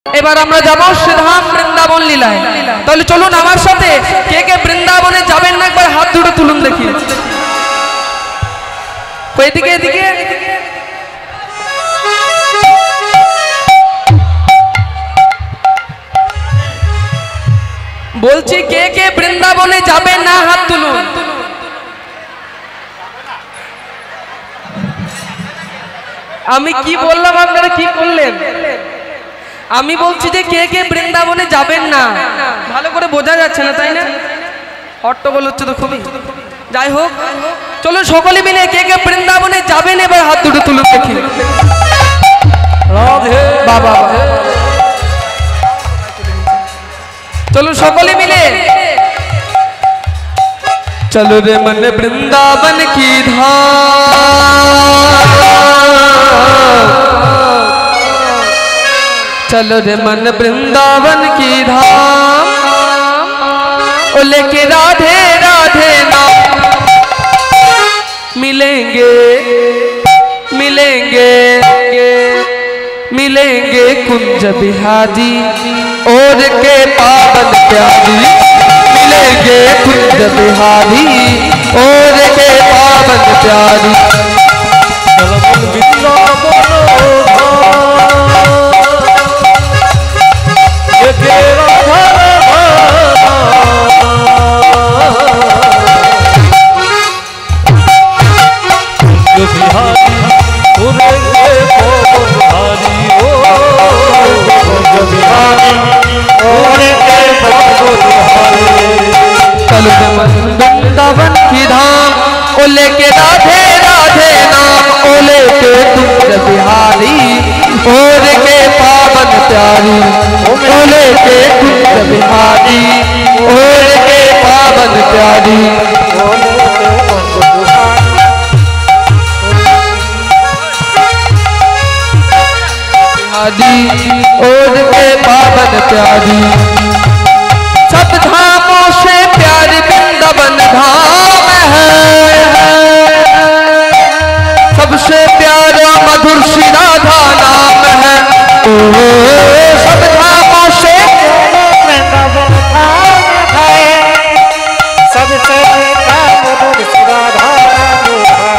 এবার আমরা যাব শ্রীধাম বৃন্দাবন লীলায়। তাহলে চলুন আমার সাথে, কে কে বৃন্দাবনে যাবেন না একবার হাত দুটো তুলুন দেখি। এদিকে এদিকে বলছি, কে কে বৃন্দাবনে যাবেন না হাত তুলুন। আমি কি বললাম, আপনারা কি করলেন? আমি বলছি যে কে কে বৃন্দাবনে যাবেন না, ভালো করে বোঝা যাচ্ছে না তাই না? হট্টগোল হচ্ছে তো খুবই। যাই হোক, চলো সকলে মিলে কে কে বৃন্দাবনে যাবেন এবার হাত দুটো তুলুন দেখি। বাবা, চলো সকলে মিলে। चलो रे मन वृंदावन की धाम, चलो रे मन वृंदावन की धाम, ओ लेके राधे राधे नाम, मिलेंगे मिलेंगे मिलेंगे कुंज बिहारी और के पावन प्यारी, मिलेंगे कुंज बिहारी और के पावन प्यारी। चलो वृंदावन की धाम, ओ लेके राधे राधे नाम, ओ लेके कुंज बिहारी और के पावन प्यारी, ओ लेके कुंज बिहारी और के पावन प्यारी। और के पावन प्यारी, सब धामों से प्यारी वृंदावन धाम है, सबसे प्यारा मधुर श्री राधा नाम है। ओ सब धामों से वृंदावन धाम है, सबसे प्यारा मधुर श्री राधा नाम है।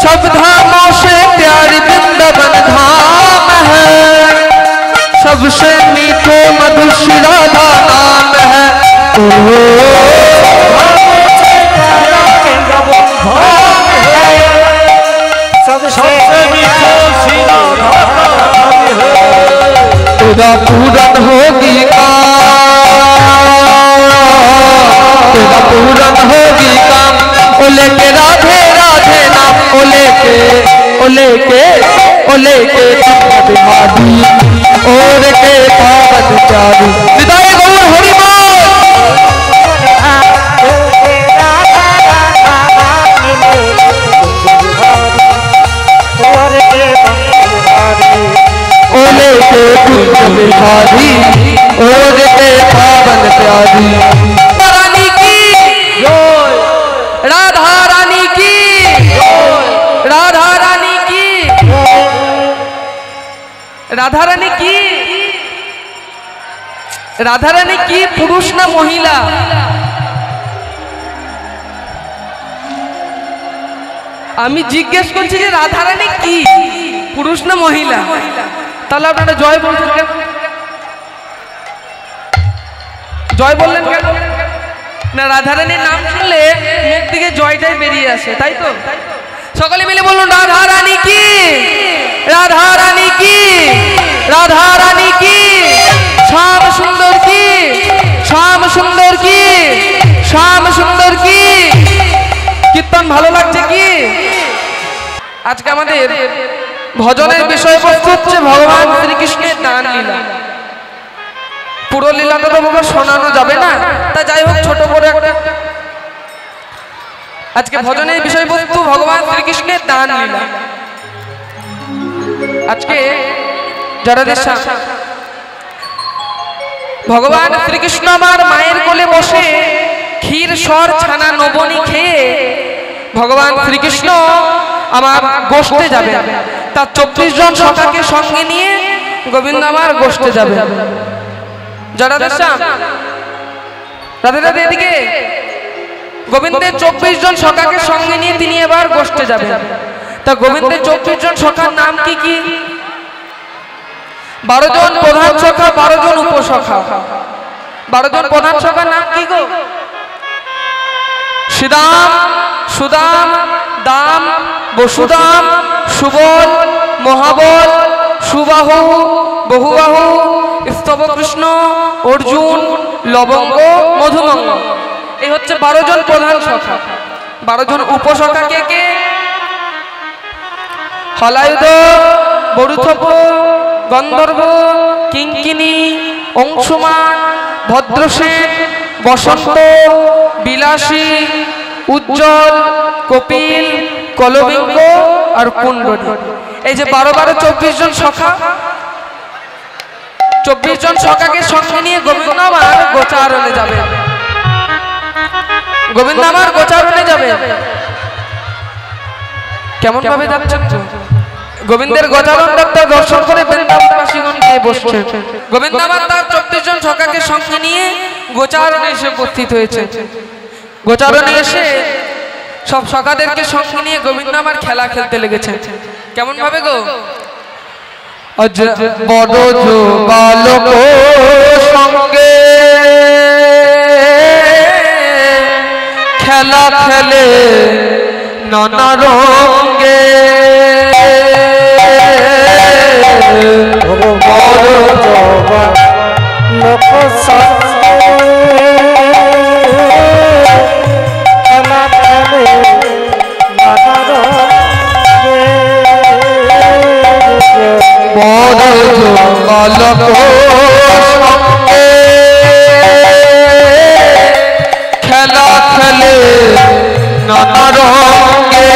सब धामों से प्यारी वृंदावन धाम है, सबसे मीठो मधुर श्री राधा नाम है। ओ सबसे मीठो श्री राधा नाम है। तेरा पूरन होगी काम, तेरा पूरन होगी काम, ओ लेके राधे राधे नाम, ओ लेके बिहारी और के पावन प्यारी। विदाई गौर हरि बोल। ओले के कुंज बिहारी और के पावन प्यारी। रानी की राधा रानी की, राधा रानी की, राधा रानी की, राधा रानी की पुरुष ना महिला? আমি জিজ্ঞেস করছি যে রাধা রানী কি, পুরুষ না মহিলা? তাহলে আপনারা জয় বলছেন কেন? জয় বললেন কেন? না রাধা রানীর নাম শুনলে মুখ থেকে জয়টাই বেরিয়ে আসে, তাই তো? সকলে মিলে বলুন রাধা রানী কি, রাধা রানী কি, রাধা রানী কি, শ্যাম সুন্দর কি, শ্যাম সুন্দর কি, শ্যাম সুন্দর কি। কীর্তন ভালো লাগছে কি? আজকে আমাদের ভজনের বিষয়বস্তু হচ্ছে ভগবান শ্রীকৃষ্ণের দান লীলা। পুরো লীলাটা তো বাবা শোনানো যাবে না, তা যাই হোক ছোট করে একটা আজকে ভজনের বিষয়বস্তু ভগবান শ্রীকৃষ্ণের দান লীলা। আজকে যারা ভগবান শ্রীকৃষ্ণ আমার মায়ের কোলে বসে ক্ষীর সর ছানা নবনী খেয়ে ভগবান শ্রীকৃষ্ণ আমার গোষ্ঠে যাবে, তার 24 জন সখাকে সঙ্গে নিয়ে গোবিন্দ আমার গোষ্ঠে যাবে। জড়াদের শ্যাম রাধে রাধে এদিকে। গোবিন্দের 24 জন সখাকে সঙ্গে নিয়ে তিনি এবার গোষ্ঠে যাবেন। তা গোবিন্দের 24 জন সখার নাম কি কি? 12 জন প্রধান সখা, 12 জন উপসখা। 12 জন প্রধান সখার নাম কি গো? শ্রীদাম, সুদাম, দাম, বসুদাম, সুবল, মহাবল, সুবাহু, বহুবাহু, স্তবকৃষ্ণ, অর্জুন, লবঙ্গ, মধুমঙ্গ। এই হচ্ছে 12 জন প্রধান সখা। 12 জন উপসখা কে কে? হলায়ুধ, বরুথপ, গন্ধর্ব, কিঙ্কিনী, অংশুমান, ভদ্রসেন, বসন্ত, বিলাসী, উজ্জ্বল, কপিল, কলবিঙ্গ আর কুণ্ডলী। এই যে 12 24 জন সখা, 24 জন সখাকে সঙ্গে নিয়ে গোবিন্দ আমার গোচারণে যাবে। গোবিন্দ আমার গোচারণে যাবে। কেমন ভাবে যাচ্ছেন? গোবিন্দের গোচারণ দপ্তর দর্শন করে বৃন্দাবনবাসীগণ গিয়ে বসছে। গোবিন্দ আমার তার 24 জন সখাকে সঙ্গে নিয়ে গোচারণে এসে উপস্থিত হয়েছে। গোচারণে এসে সব সখাদেরকে সঙ্গে নিয়ে গোবিন্দ আমার খেলা খেলতে লেগেছে। কেমন ভাবে গো? বড় বালক সঙ্গে খেলা খেলে নানা রঙে, লোক সঙ্গে খেলা খেলে নানা রঙে, বড় বালক সঙ্গে খেলা খেলে নানা রঙে,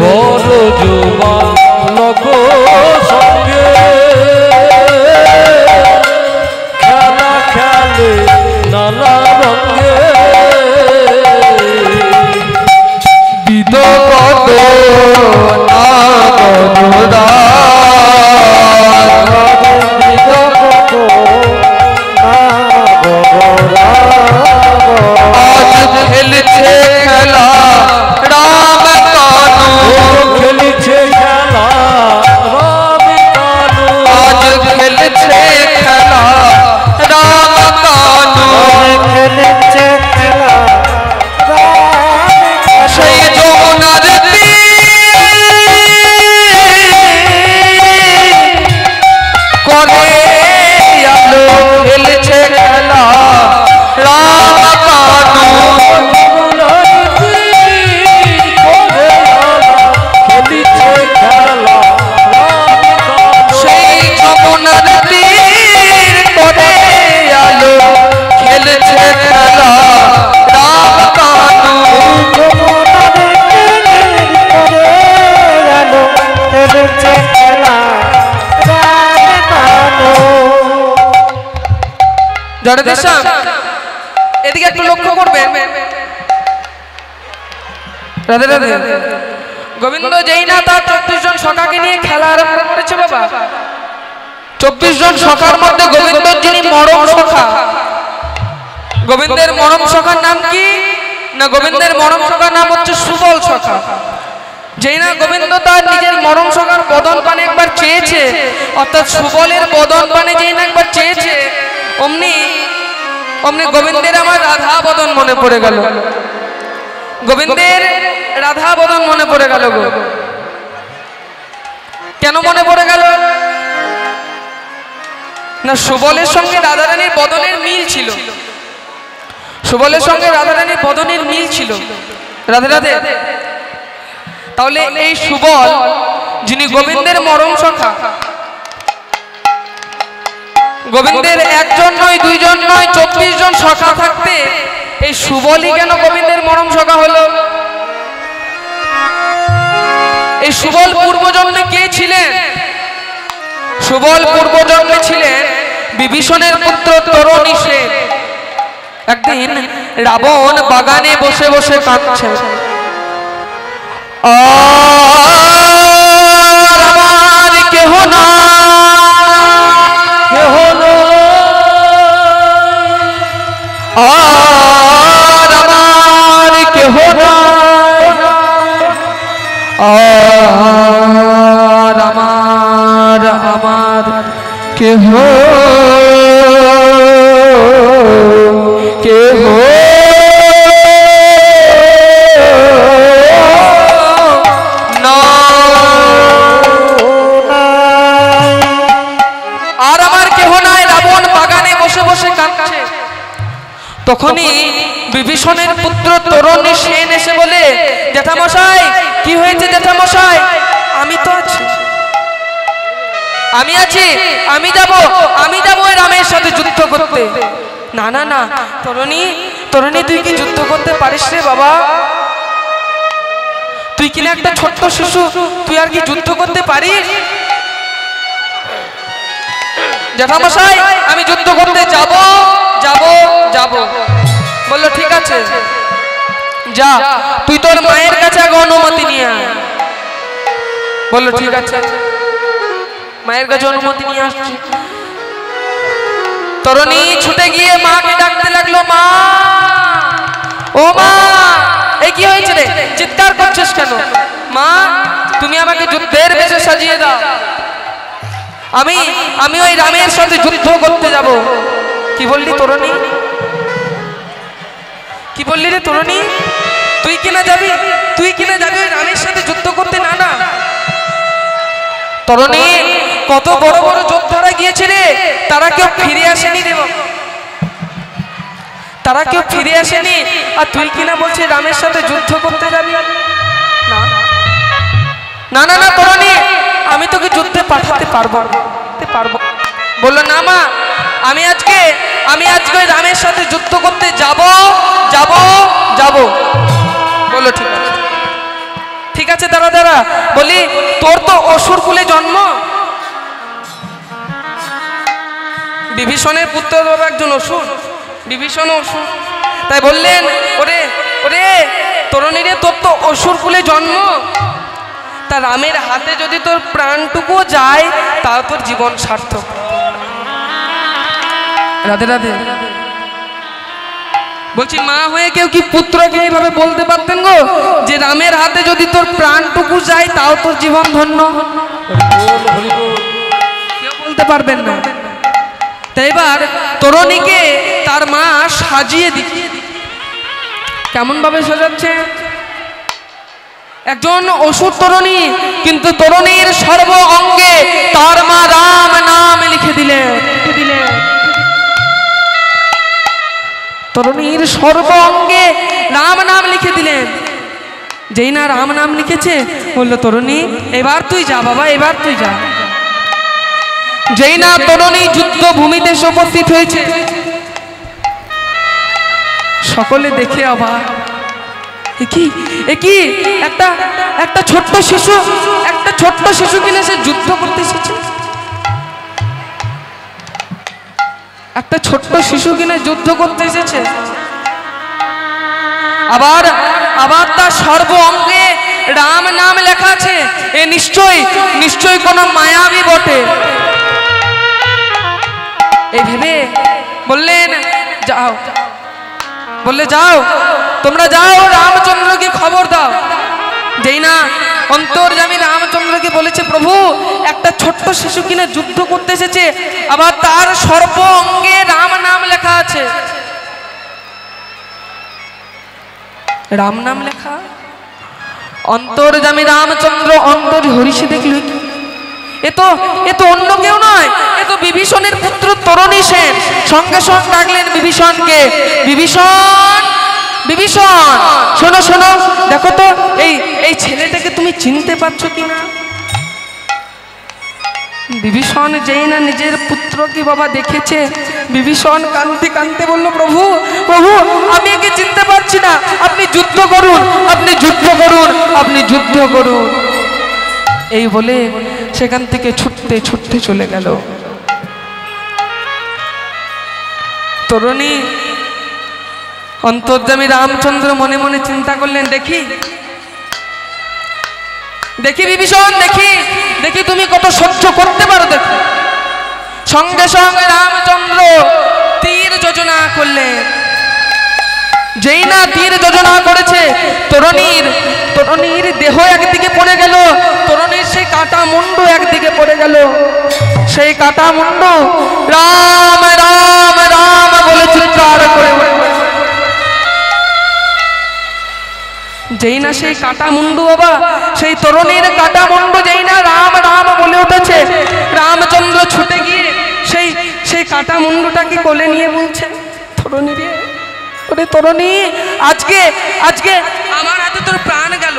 বড় যুবক লোক সঙ্গে খেলা খেলে নানা রঙে, বিদগত আজ খেলছে খেলা রাম কানু, খেলছে খেলা রাম কানু, আজ খেলছে খেলা রাম কানু, খেলছে খেলা সেই যমুনার করে আলো খেলছে খেলা রাম কানু, খেলছে খেলা রাম কানু, সেই যমুনার তীর করে আলো খেলছে খেলা রাম কানু, খেলছে খেলা রাম কানু। জড়দের শ্যাম এদিকে একটু লক্ষ্য করবেন। রাধে রাধে। গোবিন্দ যেই না তার 24 জন সখাকে নিয়ে খেলা আরম্ভ করেছে বাবা। 24 জন সখার মধ্যে গোবিন্দ যিনি মরম সখা, গোবিন্দের মরম সখার নাম কি না? গোবিন্দের মরম সখার নাম হচ্ছে সুবল সখা। যেই না গোবিন্দ তার নিজের মরম সখার বদন পানে একবার চেয়েছে, অর্থাৎ সুবলের বদন পানে যেই না একবার চেয়েছে, অমনি অমনি গোবিন্দের আমার রাধা বদন মনে পড়ে গেল। গোবিন্দের রাধা বদন মনে পড়ে গেল গো। কেন মনে পড়ে গেল না? সুবলের সঙ্গে রাধারানীর বদনের মিল ছিল। সুবলের সঙ্গে রাধারানীর বদনের মিল ছিল। রাধে রাধে। তাহলে এই সুবল যিনি গোবিন্দের মরম সখা, গোবিন্দের একজন নয়, দুইজন নয়, 24 জন সখা থাকতে এই সুবলই কেন গোবিন্দের মরম সখা হলো? এই সুবল পূর্বজন্মে কে ছিলেন? সুবল পূর্বজন্মে ছিলেন বিভীষণের পুত্র তরুণীসেন। একদিন রাবণ বাগানে বসে বসে কাঁদছে। রাবণ কে হো কে হো আর আমার কেহ নাই। রাবণ বাগানে বসে বসে কাঁদছে। তখনই বিভীষণের পুত্র তরুণী সেন এসে বলে, জ্যাঠামশাই কি হয়েছে জ্যাঠামশাই? আমি তো আছি, আমি আছি, আমি যাব ওই রামের সাথে যুদ্ধ করতে। না না না তরুণী, তরুণী তুই কি যুদ্ধ করতে পারিস রে বাবা? তুই কিনা একটা ছোট্ট শিশু, তুই আর কি যুদ্ধ করতে পারিস? জ্যাঠামশাই আমি যুদ্ধ করতে যাব যাব যাব। বললো ঠিক আছে যা, তুই তোর মায়ের কাছে আগে অনুমতি নিয়ে আয়। বললো ঠিক আছে, মায়ের কাছে অনুমতি নিয়ে আসছি। তরুণী ছুটে গিয়ে মাকে ডাকতে লাগলো, মা ও মা, এই কি হয়েছে রে, চিৎকার করছিস কেন? মা তুমি আমাকে যুদ্ধের বেশে সাজিয়ে দাও, আমি ওই রামের সাথে যুদ্ধ করতে যাব। কি বললি তরুণী, কি বললি রে তরুণী? তুই কিনা যাবি, তুই কিনা যাবি ওই রামের সাথে যুদ্ধ করতে? না না তরুণী, কত বড় বড় যোদ্ধারা গিয়েছে রে, তারা কেউ ফিরে আসেনি রে, তারা কেউ ফিরে আসেনি। আর তুই কিনা বলছিস রামের সাথে যুদ্ধ করতে যাবি? না না না তরুণী, আমি তোকে যুদ্ধে পাঠাতে পারবো। বললো না মা, আমি আজকে ওই রামের সাথে যুদ্ধ করতে যাব যাব যাব। বললো ঠিক আছে, ঠিক আছে দাঁড়া দাঁড়া। বলি তোর তো অসুর কুলে জন্ম, বিভীষণের পুত্র একজন অসুর, বিভীষণ অসুর। তাই বললেন, ওরে ওরে তরুণী রে, তোর তো অসুর কুলে জন্ম, তা রামের হাতে যদি তোর প্রাণটুকুও যায় তাও তোর জীবন সার্থক। রাধে রাধে। বলছি মা হয়ে কেউ কি পুত্রকে এইভাবে বলতে পারতেন গো, যে রামের হাতে যদি তোর প্রাণটুকু যায় তাও তোর জীবন ধন্য? কেউ বলতে পারবেন না। তাই এবার তরুণীকে তার মা সাজিয়ে দিচ্ছে। কেমন ভাবে সাজাচ্ছে? একজন অসুর তরুণী, কিন্তু তরুণীর সর্ব অঙ্গে তার মা রাম নাম লিখে দিলেন। তরুণীর সর্ব অঙ্গে রাম নাম লিখে দিলেন। যেই না রাম নাম লিখেছে, বললো তরুণী এবার তুই যা বাবা, এবার তুই যা। যেই না তরুণী যুদ্ধ ভূমিতে উপস্থিত হয়েছে, সকলে দেখে অবাক। কি একটা ছোট্ট শিশু কিনা সে যুদ্ধ করতে এসেছে, একটা ছোট্ট শিশু কিনা যুদ্ধ করতে এসেছে। আবার তার সর্ব অঙ্গে রাম নাম লেখা আছে। এ নিশ্চয়ই কোনো মায়াবী বটে। এই ভেবে বললেন যাও, বললে যাও তোমরা যাও, রামচন্দ্রকে খবর দাও। যেই না অন্তর্যামী রামচন্দ্রকে বলেছে, প্রভু একটা ছোট্ট শিশু কিনা যুদ্ধ করতে এসেছে, আবার তার সর্ব অঙ্গে রাম নাম লেখা আছে। রাম নাম লেখা। অন্তর্যামী রামচন্দ্র অন্তর হরিষে দেখল, এ তো অন্য কেউ নয়, এ তো বিভীষণের পুত্র তরুণী সেন। সঙ্গে সঙ্গে ডাকলেন বিভীষণকে, বিভীষণ বিভীষণ শোনো শোনো, দেখো তো এই ছেলেটাকে তুমি চিনতে পারছো কিনা? বিভীষণ যেই না নিজের পুত্রকে বাবা দেখেছে, বিভীষণ কাঁদতে কাঁদতে বলল, প্রভু প্রভু আমি একে চিনতে পারছি না, আপনি যুদ্ধ করুন, আপনি যুদ্ধ করুন, আপনি যুদ্ধ করুন। এই বলে সেখান থেকে ছুটতে ছুটতে চলে গেল। তরুণী অন্তর্যামী রামচন্দ্র মনে মনে চিন্তা করলেন, দেখি বিভীষণ, দেখি তুমি কত সহ্য করতে পারো দেখি। সঙ্গে সঙ্গে রামচন্দ্র তীর যোজনা করলেন। যেই না তীর যোজনা করেছে, তরুণীর দেহ একদিকে পড়ে গেল, তরুণীর সেই কাটা মুন্ডু একদিকে পড়ে গেল। সেই কাটা মুন্ডু রাম রাম রাম বলে চিৎকার করে উঠল। যেই না সেই কাটা মুন্ডু বাবা, সেই তরুণীর কাটা মুন্ডু যেই না রাম রাম বলে উঠেছে, রামচন্দ্র ছুটে গিয়ে সেই সেই কাটা মুন্ডুটাকে কোলে নিয়ে বলছে, তরুণী রে, ওরে তরুণী, আজকে আজকে আমার হাতে তোর প্রাণ গেল।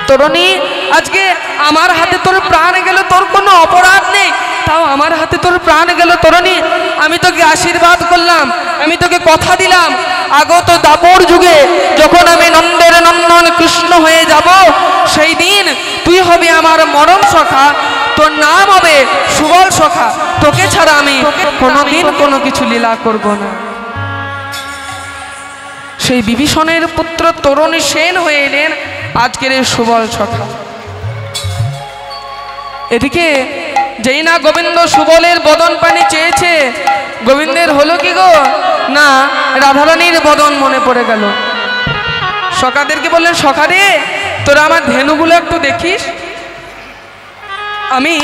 তরুণী, আজকে আমার হাতে তোর প্রাণ গেল, তোর কোনো অপরাধ নেই, তাও আমার হাতে তোর প্রাণ গেল। তরুণী, আমি তোকে আশীর্বাদ করলাম, আমি তোকে কথা দিলাম, আগত দাপর যুগে যখন আমি নন্দের নন্দন কৃষ্ণ হয়ে যাব, সেই দিন তুই হবে আমার মরম সখা, তোর নাম হবে সুবল সখা, তোকে ছাড়া আমি কোনোদিন কোনো কিছু লীলা করব না। সেই বিভীষণের পুত্র তরুণী সেন হয়ে এলেন আজকের এই সুবল সখা। এদিকে যেই না গোবিন্দ সুবলের বদন পানি চেয়েছে, গোবিন্দের হলো কি গো, না রাধারানীর বদন মনে পড়ে গেল। সখাদেরকে বললেন, সখা রে, তোরা আমার ধেনুগুলো একটু দেখিস, আমি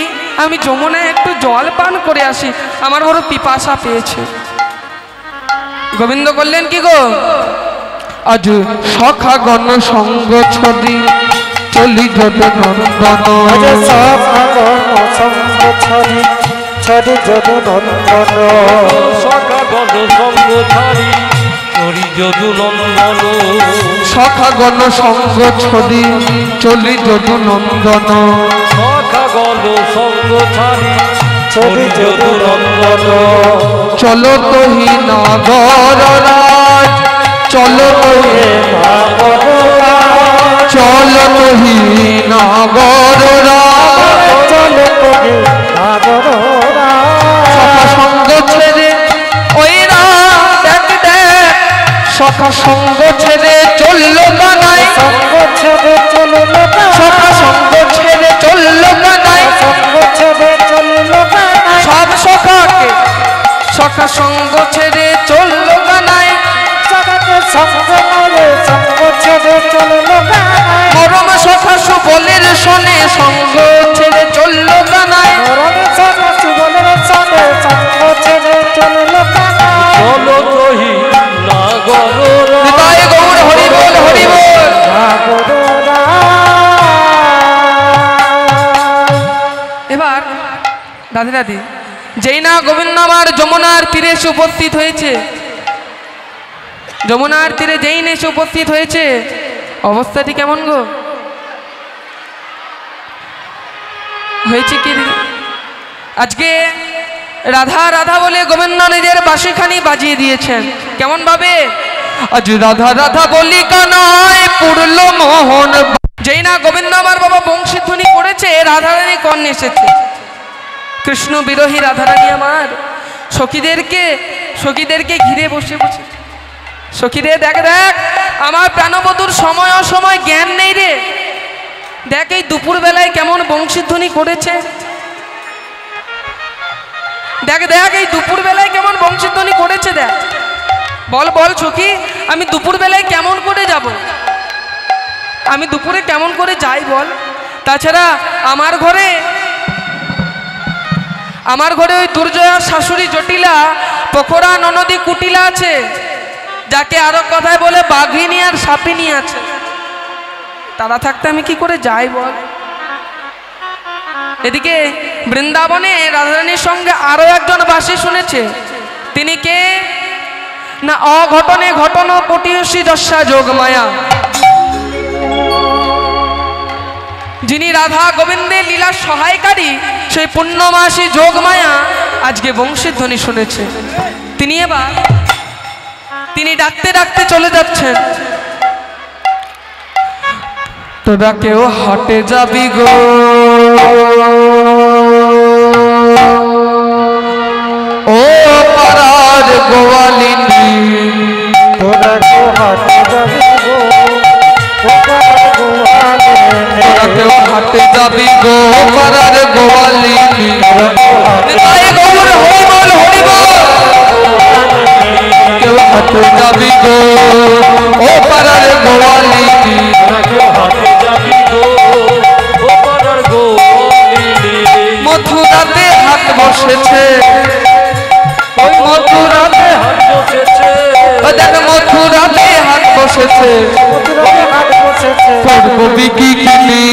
আমি যমুনায় একটু জল পান করে আসি, আমার বড় পিপাসা পেয়েছে। গোবিন্দ করলেন কি গো, আজ সখা গণ সঙ্গ ছদি চলি যত নন্দন, আজ সখা গণ সঙ্গ ছদি ছদি যত নন্দন, সখা গণ সঙ্গ ছদি চলি যত নন্দন, সখা গণ সঙ্গ ছদি চলি যত নন্দন, সখা গণ সঙ্গ ছদি চলি যত নন্দন, চলো তোহি নগর রাজ, চলো তোহি নগর রাজ, চলো তোহি নগর রাজ, চলো তোহি নগর রাজ, সখা সঙ্গ ছেড়ে ওই দেখ দেখ, সখা সঙ্গ ছেড়ে চললো কানাই, সঙ্গ ছেড়ে চলল সখা সঙ্গ ছেড়ে চললো কানাই, সঙ্গ ছেড়ে চলল সব সখাকে সখা সঙ্গ ছেড়ে চললো কানাই, সখাকে সঙ্গ করে সঙ্গ ছেড়ে চলল মরম সখা সুবলের শোনে সঙ্গ ছেড়ে চললো কানাই, সুবলের সঙ্গে সঙ্গ ছেড়ে চলল চলো তোহি নাগর হৃদয় গৌর হরি বল হরি বল। এবার রাধে রাধে, যেই না গোবিন্দ আমার যমুনার তীরে এসে উপস্থিত হয়েছে, যমুনার তীরে যেই না এসে উপস্থিত হয়েছে, অবস্থাটি কেমন গো হয়েছে কি, আজকে রাধা রাধা বলে গোবিন্দ নিজের বাঁশিখানি বাজিয়ে দিয়েছেন। কেমন ভাবে, আজ রাধা রাধা বলি কানায় পুরল মোহন, যেই না গোবিন্দ আমার বাবা বংশীধ্বনি করেছে, রাধারানী কর্ণে এসেছে, কৃষ্ণ বিরোহী রাধারানী আমার সখীদেরকে ঘিরে বসে বসে, সখীদের দেখ দেখ, আমার প্রাণবধূর সময় অসময় জ্ঞান নেই রে, দেখ এই দুপুর বেলায় কেমন বংশীধ্বনি করেছে, দেখ দেখ এই দুপুর বেলায় কেমন বংশীধ্বনি করেছে, দেখ বল বল সখী, আমি দুপুর বেলায় কেমন করে যাব, আমি দুপুরে কেমন করে যাই বল। তাছাড়া আমার ঘরে ওই দুর্জয়ার শাশুড়ি জটিলা, পোখরা ননদী কুটিলা আছে, যাকে আরো কথায় বলে বাঘিনী আর সাপিনী আছে, তারা থাকতে আমি কি করে যাই বল। এদিকে বৃন্দাবনে রাধারানীর সঙ্গে আরো একজন বাসী শুনেছে, তিনি কে না অঘটনে ঘটন পটিয়সী দশা যোগমায়া, যিনি রাধা গোবিন্দের লীলা সহায়কারী, সেই পুণ্যমাসী যোগমায়া আজকে বংশীধ্বনি শুনেছে। তিনি ডাকতে ডাকতে চলে যাচ্ছেন, তোরা কেউ হাটে যাবি গো, ও পাড়ার গোয়ালিনী, তোরা কেউ হাটে যাবি গো, তোরা কেউ হাটে যাবি গো, পাড়ার গোয়ালিনী, হৃদয় গৌর হরি বল হরি বল। কেউ হাটে যাবি গো, ও পাড়ার গোয়ালিনী, হাটে যাবি গো, ও পাড়ার গোয়ালিনী, মথুরাতে হাট বসেছে, ওই মথুরাতে হাট বসেছে, ও দেখ মথুরাতে হাট বসেছে, মথুরাতে হাট বসেছে, করবো বিকি কিনি,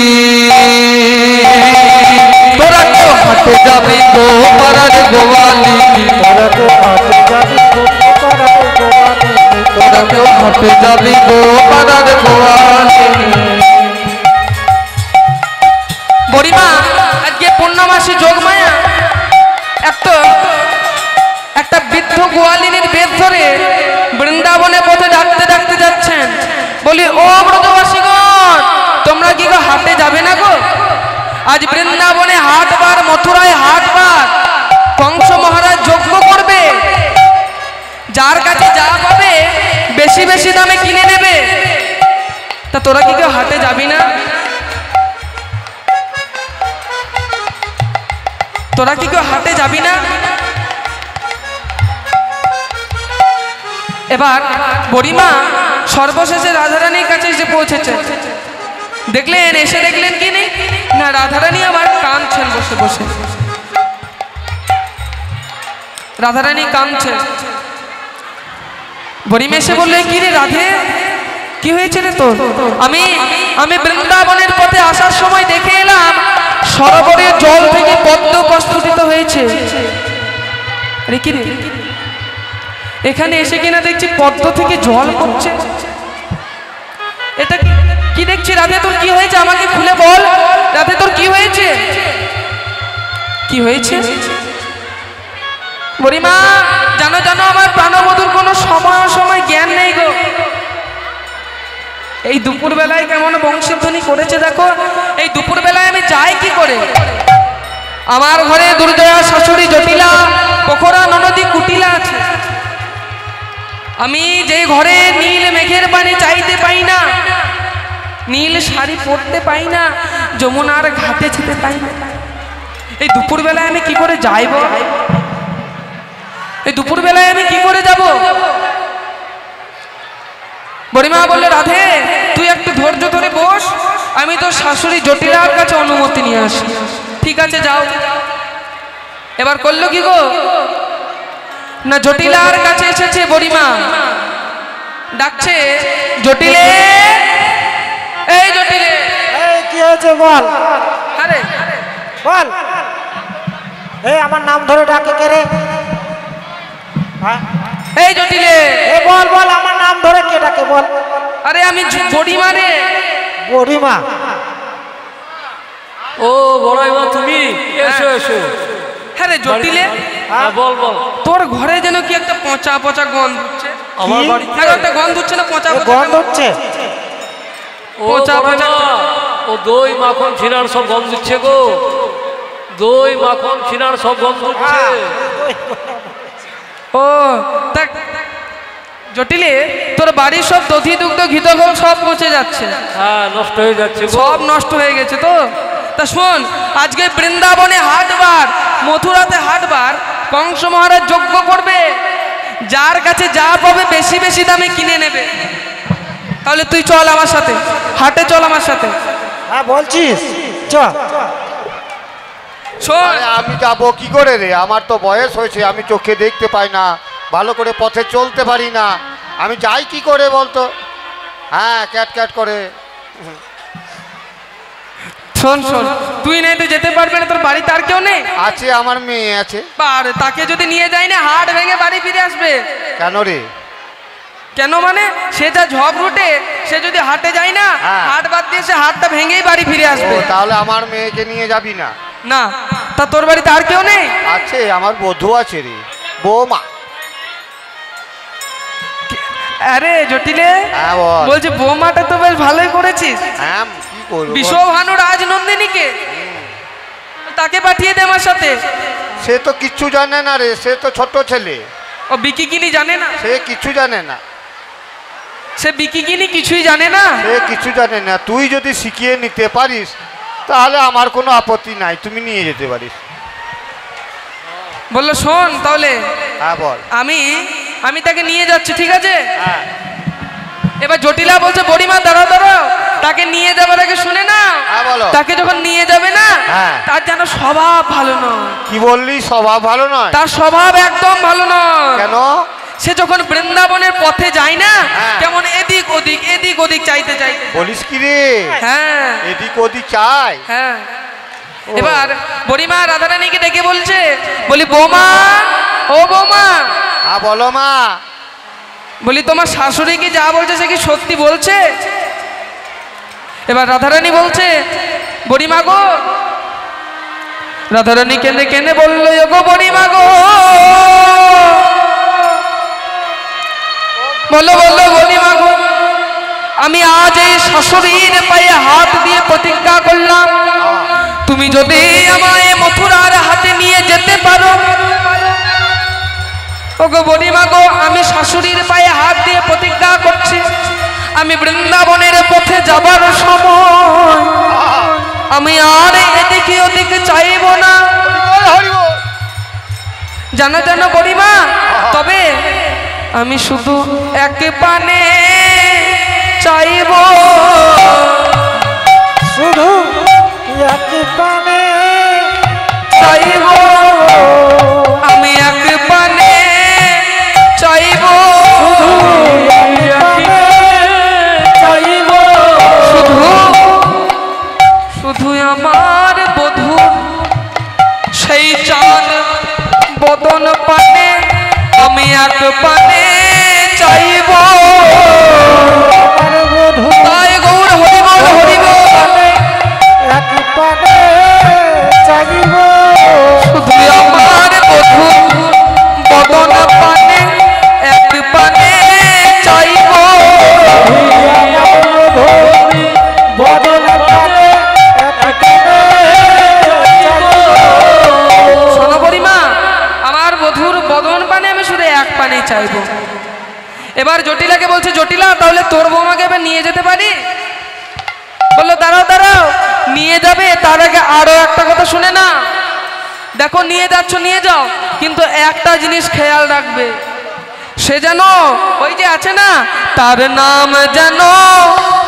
তোরা কেউ হাটে যাবি গো পাড়ার গোয়ালি, তোরা তো হাটে যাবি গো পাড়ার গোয়ালি, তোরা কেউ হাটে যাবি গো পাড়ার গোয়ালি। বুড়িমা আজকে পূর্ণমাসী যোগমায়া একটা বৃদ্ধ গোয়ালিনীর বেদ ধরে বৃন্দাবনে পথে ডাকতে ডাকতে যাচ্ছেন। বলি ও ব্রজবাসীগণ, তোমরা কি গো হাটে যাবে না গো? আজ বৃন্দাবনে হাটবার, মথুরায় হাটবার, কংস মহারাজ যজ্ঞ করবে, যার কাছে যা পাবে বেশি বেশি দামে কিনে নেবে। তা তোরা কি কেউ হাটে যাবি না? তোরা কি কেউ হাটে যাবি না? এবার বুড়িমা সর্বশেষে রাধারানীর কাছে এসে পৌঁছেছে। দেখলেন, এসে দেখলেন কি নেই না, রাধারানী আবার কাঁদছেন বসে বসে। রাধারানী কাঁদছেন। বুড়িমা এসে বললেন, কি রে রাধে, কি হয়েছে রে তোর? আমি বৃন্দাবনের পথে আসার সময় দেখে এলাম সরোবরের জল থেকে পদ্ম প্রস্ফুটিত হয়েছে। আরে কি রে, এখানে এসে কিনা দেখছি পদ্ম থেকে জল পড়ছে। এটা কি দেখছি? রাধে তোর কি হয়েছে, আমাকে খুলে বল। রাধে তোর কি হয়েছে, কি হয়েছে? বুড়িমা জানো জানো, আমার প্রাণবধূর কোনো সময় জ্ঞান নেই গো। এই দুপুর বেলায় কেমন বংশীধ্বনি করেছে দেখো। এই দুপুর বেলায় আমি যাই কি করে? আমার ঘরে দুর্জয়া, শাশুড়ি জটিলা, পোখরা, ননদী, কুটিলা আছে। আমি যে ঘরে নীল মেঘের পানি চাইতে পাই না, নীল শাড়ি পরতে পাই না, যমুনার ঘাটে যেতে পাই না, এই দুপুর বেলায় আমি কি করে যাইব? এই দুপুর বেলায় আমি কি করে যাব? বুড়িমা বললে, রাধে তুই একটু ধৈর্য ধরে বস, আমি তোর শাশুড়ি জটিলার কাছে অনুমতি নিয়ে আসি। ঠিক আছে যাও। এবার করলো কি গো না, জটিলার কাছে এসেছে বুড়িমা, ডাকছে, জটিলে, এই জটিলে। এই কি হয়েছে বল? আরে বল, এই আমার নাম ধরে ডাকে কে রে? হ্যাঁ, এই জটিলে, এই বল বল, আমার নাম ধরে কে ডাকে বল? আরে আমি বুড়িমা রে। বুড়িমা? ও বড়াইমা, তুমি এসো এসো। হ্যাঁ রে জটিলে, হ্যাঁ বল বল। তোর ঘরে যেন কি একটা পচা পচা গন্ধ হচ্ছে। আমার বাড়িতে আর একটা গন্ধ হচ্ছে না, পচা পচা গন্ধ হচ্ছে? ও পচা পচা। বড়াইমা, ও দই মাখন ছিনার সব গন্ধ দিচ্ছে গো। দই মাখন ছিনার সব গন্ধ হচ্ছে। ও তা জটিলে, তোর বাড়ির সব দধি দুগ্ধ ঘিতগোল সব পচে যাচ্ছে, হ্যাঁ নষ্ট হয়ে যাচ্ছে গো। সব নষ্ট হয়ে গেছে তো। তা শোন, আজকে বৃন্দাবনে হাটবার, মথুরাতে হাটবার, কংস মহারাজ যজ্ঞ করবে, যার কাছে যা পাবে বেশি বেশি দামে কিনে নেবে। তাহলে তুই চল আমার সাথে, হাটে চল আমার সাথে। হ্যাঁ বলছিস, চ। শোন, আরে আমি যাবো কি করে রে? আমার তো বয়স হয়েছে, আমি চোখে দেখতে পাই না, ভালো করে পথে চলতে পারি না, আমি যাই কি করে বলতো? হ্যাঁ, ক্যাট ক্যাট করে। শোন শোন, তুই নাই তো যেতে পারবে না, তোর বাড়িতে আর কেউ নেই? আছে, আমার মেয়ে আছে। আরে তাকে যদি নিয়ে যাই না, হাট ভেঙে বাড়ি ফিরে আসবে। কেন রে? কেন মানে, সে যা ঝপ রুটে, সে যদি হাটে যায় না, হ্যাঁ। হাট বাদ দিয়ে সে হাটটা ভেঙেই বাড়ি ফিরে ও, আসবে। তাহলে আমার মেয়েকে নিয়ে যাবি না? না, তা তোর বাড়িতে আর কেউ নেই? আছে, আমার বধূ আছে রে, বৌমা। আরে জটিলে, হ্যাঁ বল। বলছি বৌমাটা তো বেশ ভালোই করেছিস। হ্যাঁ, কি করবো বল? বিশ্বভানু রাজনন্দিনীকে, তাকে পাঠিয়ে দে আমার সাথে। সে তো কিচ্ছু জানে না রে, সে তো ছোট ছেলে, ও বিকিকিনি জানে না? সে কিছু জানে না, সে বিকিকিনি কিছুই জানে না। সে কিছু জানে না। তুই যদি শিখিয়ে নিতে পারিস তাহলে আমার কোনো আপত্তি নাই, তুমি নিয়ে যেতে পারিস। বললো শোন তাহলে, হ্যাঁ বল। আমি তাকে নিয়ে যাচ্ছি, ঠিক আছে? হ্যাঁ। এবার জটিলা বলছে, বড়িমা দাঁড়াও দাঁড়াও, তাকে নিয়ে যাবার আগে শুনে না, হ্যাঁ বলো। তাকে যখন নিয়ে যাবে না, হ্যাঁ। তার যেন স্বভাব ভালো নয়। কি বললি, স্বভাব ভালো নয়? তার স্বভাব একদম ভালো নয়। কেন? সে যখন বৃন্দাবনের পথে যায় না, হ্যাঁ। কেমন এদিক ওদিক এদিক ওদিক চাইতে চাইতে। বলিস কি রে? হ্যাঁ এদিক ওদিক চাই? হ্যাঁ। এবার বুড়িমা রাধারানীকে ডেকে বলছে, বলি বৌমা, ও বৌমা, হ্যাঁ বলো মা। বলি তোমার শাশুড়ি কি যা বলছে সে কি সত্যি বলছে? এবার রাধারানী বলছে, বুড়িমা গো, রাধারানী কেঁদে কেঁদে বললো, গো বুড়িমা গো, বলো বলো বুড়িমা গো, আমি আজ এই শাশুড়ির পায়ে হাত দিয়ে প্রতিজ্ঞা করলাম, তুমি যদি আমায় মথুরার হাতে নিয়ে যেতে পারো, ওগো বুড়িমা গো, আমি শাশুড়ির পায়ে হাত দিয়ে প্রতিজ্ঞা করছি, আমি বৃন্দাবনের পথে যাবার সময় আমি আর এদিকে ওদিকে চাইব না। জানো জানো বুড়িমা, তবে আমি শুধু এক পানে চাইব, শুধু এক পানে চাইব, আমি এক পানে চাইব, চাইব, শুধু শুধু আমার বধূ সেই চাঁদ বদন পানে আমি এক পানে চাইব। তাই গৌর হরিবল হরিবল, এক পানে চাইব, শুধু আমার বধূ বদন পানে এক পানে চাইব। বদন পানে এক পানে শোনো বুড়িমা, আমার বধূর বদন পানে আমি শুধু এক পানে চাইব। এবার জটিলাকে বলছে, জটিলা তাহলে তোর বৌমাকে এবার নিয়ে যেতে পারি? বললো দাঁড়াও দাঁড়াও, নিয়ে যাবে তার আগে আরো একটা কথা শুনে না। দেখো নিয়ে যাচ্ছ নিয়ে যাও, কিন্তু একটা জিনিস খেয়াল রাখবে, সে যেন ওই যে আছে না, তার নাম যেন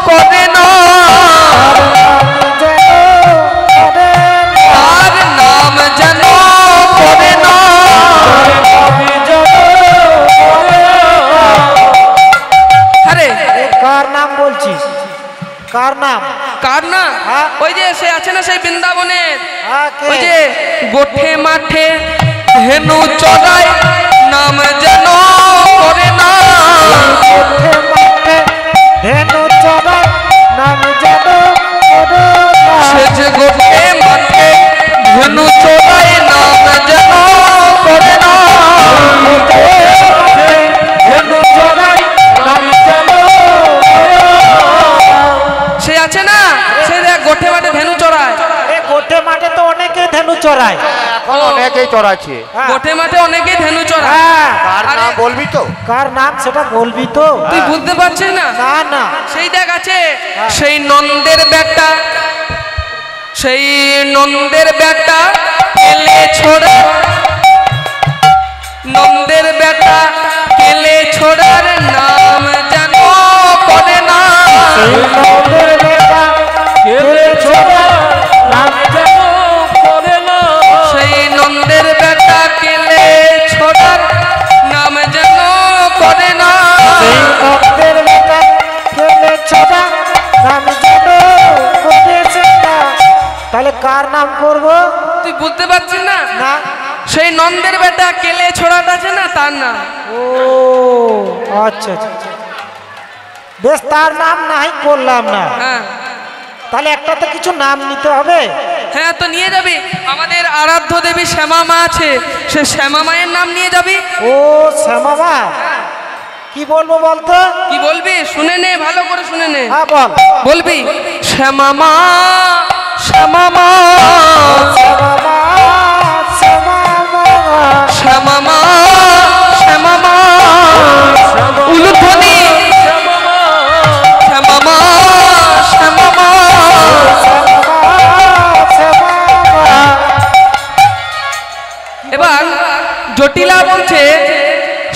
করে না, তার নাম যেন করে না। আরে কার নাম বলছিস? কার নাম? কার না? হ্যাঁ। ওই যে সে আছে না সেই বৃন্দাবনের, হ্যাঁ, কে? ওই যে গোঠে মাঠে হেনু চড়াই নাম যেন করে না, গোঠে মাঠে ধেনু চড়াই নাম যেন করে না। সে যে গোঠে মাঠে হেনু চড়াই নাম যেন করে না। ধেনু চড়াই নাম যেন সে আছে না, সে দেখ গোঠে মাঠে ধেনু চড়ায়। এ গোঠে মাঠে তো অনেকে ধেনু চড়ায়। এখন অনেকেই চড়াচ্ছে। হ্যাঁ। গোঠে মাঠে অনেকেই ধেনু চড়ায়। হ্যাঁ, কার আরে, নাম বলবি তো? কার নাম সেটা বলবি তো? তুই বুঝতে পারছিস না? না না, সেই দেখ আছে, সেই নন্দের বেটা, সেই নন্দের বেটা কেলে ছোড়া, নন্দের বেটা কেলে ছোড়ার নাম যেন করে না। সেই নন্দের বেটা কেলে ছোড়া নাম যেন করে না। সেই নন্দের বেটা কেলে ছোড়ার নাম যেন করে না। সেই নন্দের বেটা কেলে ছোড়া নাম যেন করেছে না। তাহলে কার নাম করব? তুই বুঝতে পারছিস না? না। সেই নন্দের বেটা কেলে ছোড়াটা আছে না, তার নাম। ও আচ্ছা আচ্ছা, বেশ, তার নাম নাই করলাম না। হ্যাঁ তাহলে একটা তো কিছু নাম নিতে হবে। হ্যাঁ, তো নিয়ে যাবি। আমাদের আরাধ্য দেবী শ্যামা মা আছে, সে শ্যামা মায়ের নাম নিয়ে যাবি। ও শ্যামা মা, কি বলবো বলতো? কি বলবি শুনে নে, ভালো করে শুনে নে। হ্যাঁ বল। বলবি শ্যামা মা, শ্যামা মা, শ্যামা মা, শ্যামা মা, শ্যামা মা, শ্যামা মা, উলুধ্বনি শ্যামা মা, শ্যামা মা। শ্যামা মা, শ্যামা মা। এবার জটিলা বলছে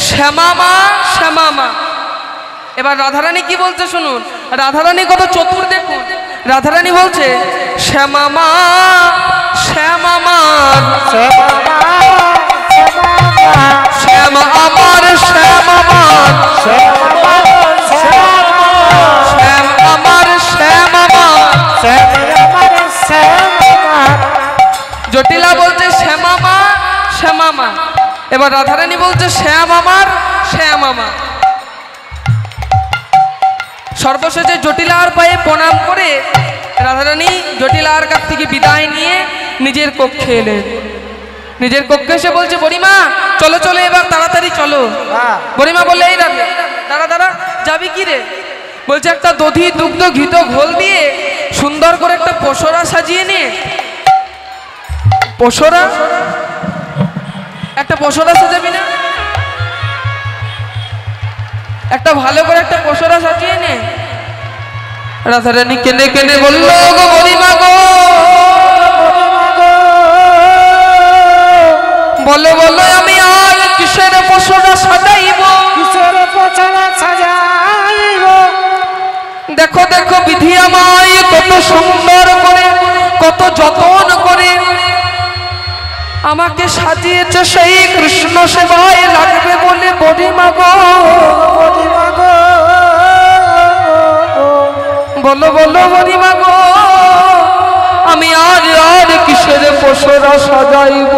শ্যামা মা, শ্যামা মা। এবার রাধারানী কি বলছে শুনুন, রাধারানী কত চতুর দেখুন। রাধারানী বলছে শ্যামামা শ্যামামার শ্যামা আমার শ্যামামার শ্যাম আমার শ্যামামার। জটিলা বলছে শ্যামামা শ্যামামা, এবার রাধারানী বলছে শ্যাম আমার শ্যাম আমার। সর্বশেষে জটিলার পায়ে প্রণাম করে রাধারানী জটিলার কাছ থেকে বিদায় নিয়ে নিজের কক্ষে এলেন। নিজের কক্ষে এসে বলছে বড়িমা চলো চলো এবার তাড়াতাড়ি চলো। বড়িমা বললে এই দাঁড়া দাঁড়া যাবি কি রে? বলছে একটা দধি দুগ্ধ ঘিত ঘোল দিয়ে সুন্দর করে একটা পসরা সাজিয়ে নিয়ে। পসরা? একটা পসরা সাজাবি না? একটা ভালো করে একটা পসরা সাজিয়ে নে। রাধারানী কেনে কেনে বলল গো বড়িমা গো, বলো বলো আমি আর কিসের পসরা সাজাইব? কিসের পছরা সাজাইব? দেখো দেখো বিধি আমায় কত সুন্দর করে কত যত্ন করে আমাকে সাজিয়েছে, সেই কৃষ্ণ সেবায় লাগবে বলে বড়িমা গো। বলো বলো বড়িমা গো আমি আর আর কিসের পসরা সাজাইব?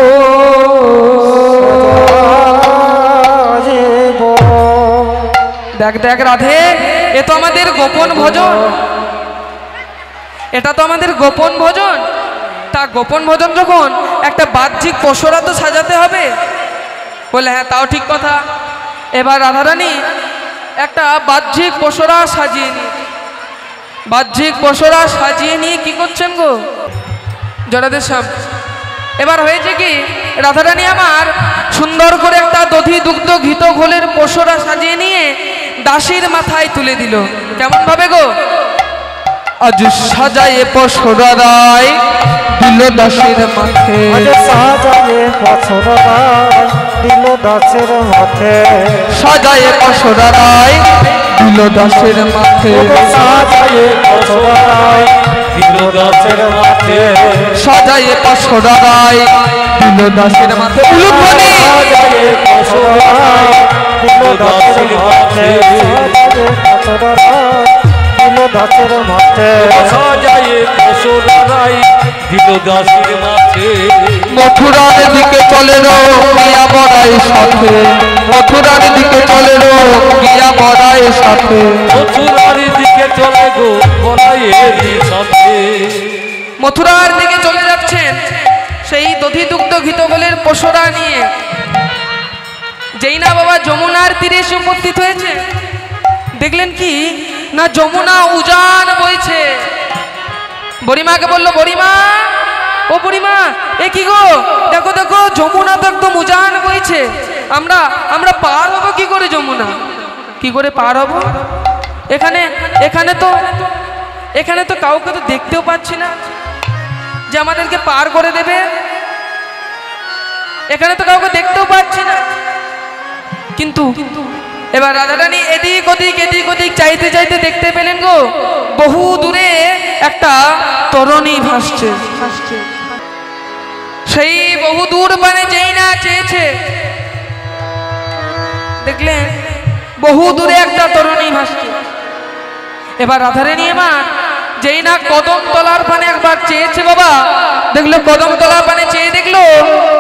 দেখ দেখ রাধে, এ তো আমাদের গোপন ভজন, এটা তো আমাদের গোপন ভজন। তা গোপন ভজন যখন একটা বাহ্যিক পসরা তো সাজাতে হবে। বলে হ্যাঁ তাও ঠিক কথা। এবার রাধারানী একটা বাহ্যিক পসরা সাজিয়ে নিয়ে, বাহ্যিক পসরা সাজিয়ে নিয়ে কি করছেন গো জড়াদের সামনে। এবার হয়েছে কি রাধারানী আমার সুন্দর করে একটা দধি দুগ্ধ ঘিত ঘোলের পসরা সাজিয়ে নিয়ে দাসীর মাথায় তুলে দিল। কেমন ভাবে গো? আজ সাজায়ে পসরা রায় দিল দাসের মাথে, সাজায়ে পছরা দিল দাসের মাথে, সাজায়ে পসরা রায় দিল দাসের মাথে, সাজায়ে পছরা দিল দাসের মাথে, সাজায়ে পসরা রায় দিল দাসের মাথে। উলুধ্বনি সাজায়ে পছরা দিল দাসের মাথে, সাজায়ে পছরা দিল দাসের মাথে, সাজায়ে পসরাই দিল দাসের মাঝে। মথুরার দিকে চলে রো গিয়া বড়াই সাথে, মথুরার দিকে চলে রো গিয়া বড়াই সাথে, মথুরার দিকে চলে গো বলাইয়ের সাথে। মথুরার দিকে চলে যাচ্ছেন সেই দধি দুগ্ধ ঘিত গোলের পসরা নিয়ে। যেই না বাবা যমুনার তীরে এসে উপস্থিত হয়েছে, দেখলেন কি না যমুনা উজান বইছে। বড়িমাকে বললো বড়িমা ও বড়িমা এ কি গো, দেখো দেখো যমুনা তো একদম উজান বইছে, আমরা আমরা পার হবো কি করে? যমুনা কি করে পার হব? এখানে এখানে তো এখানে তো কাউকে তো দেখতেও পাচ্ছি না যে আমাদেরকে পার করে দেবে। এখানে তো কাউকে দেখতেও পাচ্ছি না। কিন্তু এবার রাধারানী এদিক ওদিক চাইতে চাইতে দেখতে পেলেন গো বহু দূরে একটা তরণী ভাসছে। সেই বহু দূর মানে যেই না চেয়েছে দেখলেন বহু দূরে একটা তরণী ভাসছে। এবার রাধারানী আমার যেই না কদম তলার পানে একবার চেয়েছে বাবা, দেখলো কদম তলার পানে চেয়ে দেখলো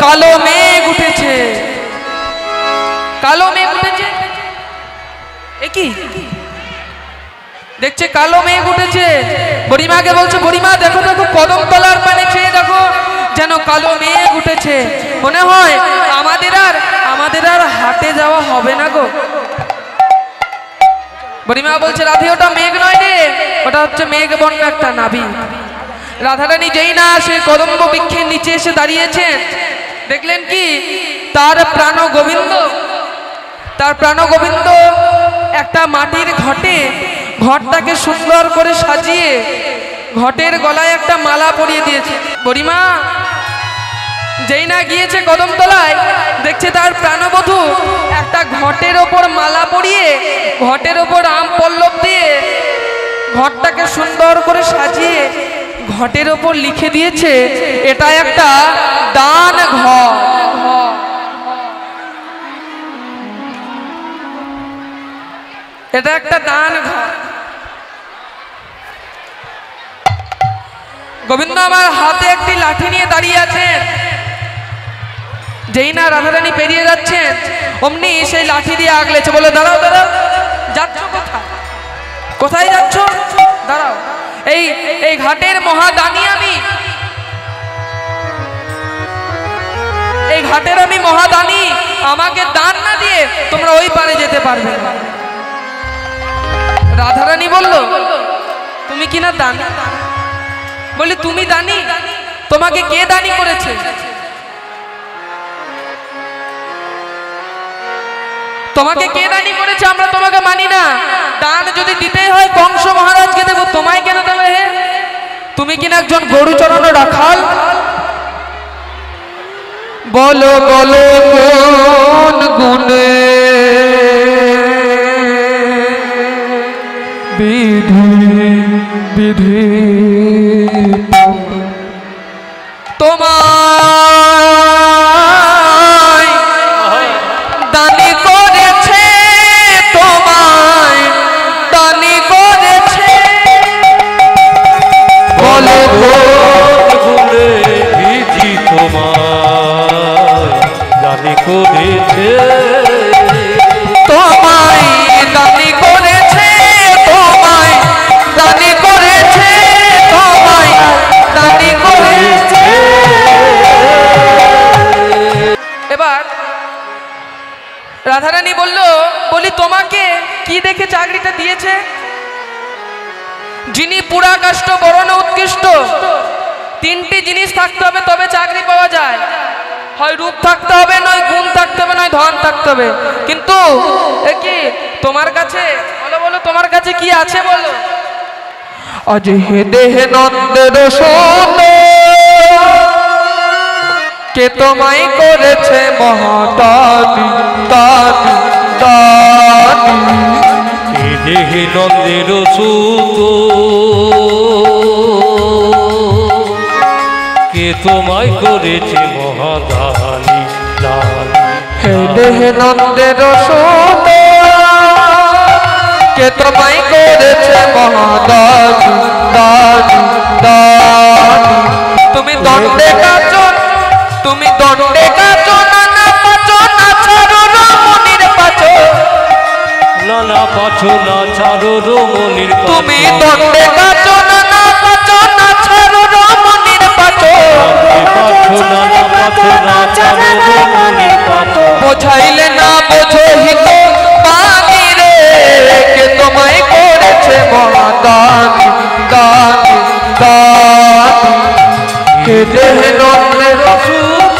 কালো মেঘ উঠেছে। কালো মেঘ উঠেছে, একই দেখছে কালো মেঘ উঠেছে। বুড়িমাকে বলছে বুড়িমা দেখো দেখো কদম তলার পানে চেয়ে দেখো যেন কালো মেঘ উঠেছে, মনে হয় আমাদের আর হাটে যাওয়া হবে না গো। বুড়িমা বলছে রাধে ওটা মেঘ নয় রে, ওটা হচ্ছে মেঘ বন্যা একটা নাভি। রাধারানী যেই না সে কদম্ব বৃক্ষের নিচে এসে দাঁড়িয়েছেন, দেখলেন কি তার প্রাণ গোবিন্দ একটা মাটির ঘটে ঘরটাকে সুন্দর করে সাজিয়ে ঘটের গলায় একটা মালা পরিয়ে দিয়েছে। বুড়িমা যেই না গিয়েছে কদমতলায়, দেখছে তার প্রাণবধূ একটা ঘটের ওপর মালা পরিয়ে ঘটের ওপর আম পল্লব দিয়ে ঘরটাকে সুন্দর করে সাজিয়ে ঘটের ওপর লিখে দিয়েছে এটা একটা দান ঘর। এটা একটা দান ঘর। গোবিন্দ আমার হাতে একটি লাঠি নিয়ে দাঁড়িয়ে আছেন। যেই না রাধারানী পেরিয়ে যাচ্ছেন অমনি সেই লাঠি দিয়ে আগলেছে, বলে দাঁড়াও দাঁড়াও, যাচ্ছ কোথায়? কোথায় যাচ্ছ? দাঁড়াও, এই এই ঘাটের মহাদানী আমি, এই ঘাটের আমি মহাদানী। আমাকে দান না দিয়ে তোমরা ওই পারে যেতে পারবে না। রাধারানী বলল, তুমি কিনা দানী? বলি তুমি দানী? তোমাকে কে দানী করেছে? তোমাকে কে দানী করেছে? আমরা তোমাকে মানি না। দান যদি দিতেই হয় কংস মহারাজকে দেবো, তোমায় কেন দেবে? হে, তুমি কিনা একজন গরু চড়ানো রাখাল? বলো বলো কোন গুণে বিধি বিধি তোমায় দানি করেছে, তোমায় দানি করেছে। বলো গুণে বিধি তোমায় দানি করেছে, তোমায় দানি করেছে, তোমায় দানি করেছে, তোমায় দানি করেছে। এবার রাধারানী বলল, বলি তোমাকে কি দেখে চাকরিটা দিয়েছে? যিনি পুরাকাষ্ঠ বরণ উৎকৃষ্ট, তিনটি জিনিস থাকতে হবে তবে চাকরি পাওয়া যায়। হয় রূপ থাকতে হবে, নয় গুণ থাকতে হবে, নয় ধন থাকতে হবে। কিন্তু এ কি তোমার কাছে? বলো বলো তোমার কাছে কি আছে বলো। আজ হে দেহে নন্দের সোন, কে তোমায় করেছে মহাদানী দানী দানী। এ দেহে নন্দের সুত, কে তোমায় করেছে মহাদানী দানী। হে দেহে নন্দের সোন, কে তোমায় করেছে মহাদানী দানী দানী। তুমি দণ্ডে কাচন, তুমি দণ্ডে কাচন, না পাচো না ছাড়ো রমণীর পাচো। নানা পাছো না ছাড়ো রমণীর পাছো। তুমি দণ্ডে কাচন, না পাচো না ছাড়ো রমণীর পাচো। পাছো নানা পাছো না ছাড়ো রমণীর পাছো। বোঝাইলে না বোঝো হিত বাণী রে, কে তোমায় করেছে মহাদানী দানী দানী। কে দেহে নন্দের সুখ,